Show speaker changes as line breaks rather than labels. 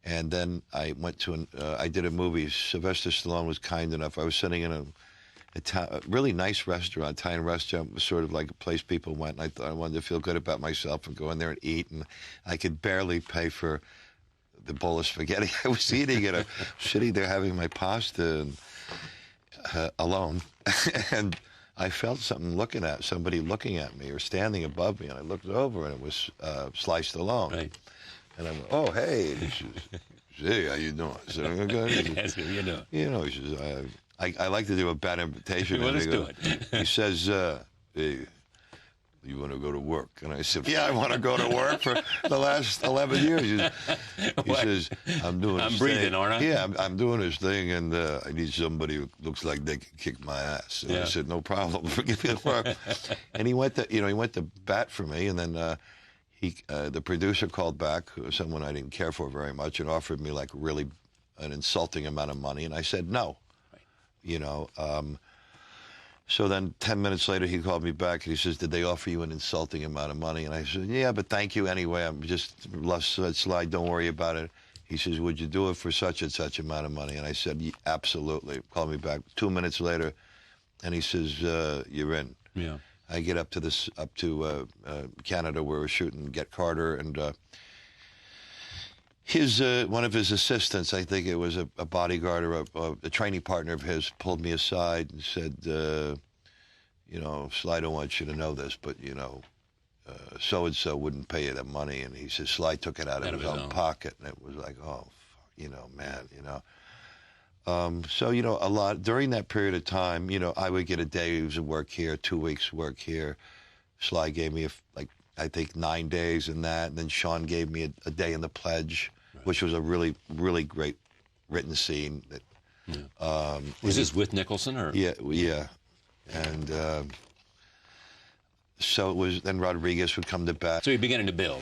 And then I went to I did a movie. Sylvester Stallone was kind enough. I was sitting in a really nice restaurant, Italian restaurant, was sort of like a place people went. And I thought I wanted to feel good about myself and go in there and eat. And I could barely pay for the bowl of spaghetti I was eating. And I'm sitting there having my pasta and, alone. And I felt somebody looking at me or standing above me. And I looked over, and it was Sly Stallone.
Right.
And I'm, oh, hey. He says, hey, how you doing? I said, I'm good.
That's good. You know.
You know, he says, I like to do a bad invitation.
Well, let's do it.
He says, hey, you want to go to work? And I said, yeah, I want to go to work for the last 11 years. He says, I'm
breathing,
thing.
aren't I?
Yeah, I'm doing this thing, and I need somebody who looks like they can kick my ass. And I said, no problem. Give me the work. And he went to bat for me, and then the producer called back, someone I didn't care for very much, and offered me like really an insulting amount of money, and I said no. Right. You know. So then 10 minutes later, he called me back, and he says, did they offer you an insulting amount of money? And I said, yeah, but thank you anyway. I'm just let slide. Don't worry about it. He says, would you do it for such and such amount of money? And I said, absolutely. Called me back 2 minutes later, and he says, you're in.
Yeah.
I get up to Canada, where we're shooting Get Carter, and one of his assistants, I think it was a bodyguard or a training partner of his, pulled me aside and said, you know, Sly, I don't want you to know this, but, you know, so-and-so wouldn't pay you the money. And he says, Sly took it out of his own pocket. And it was like, oh, you know, man, you know. So, you know, during that period of time, you know, I would get a day's work here, 2 weeks work here. Sly gave me, I think 9 days in that. And then Sean gave me a day in the Pledge, right, which was a really, really great written scene.
Was this with Nicholson? Or?
Yeah, yeah. And so it was, then Rodriguez would come to bat.
So you're beginning to build.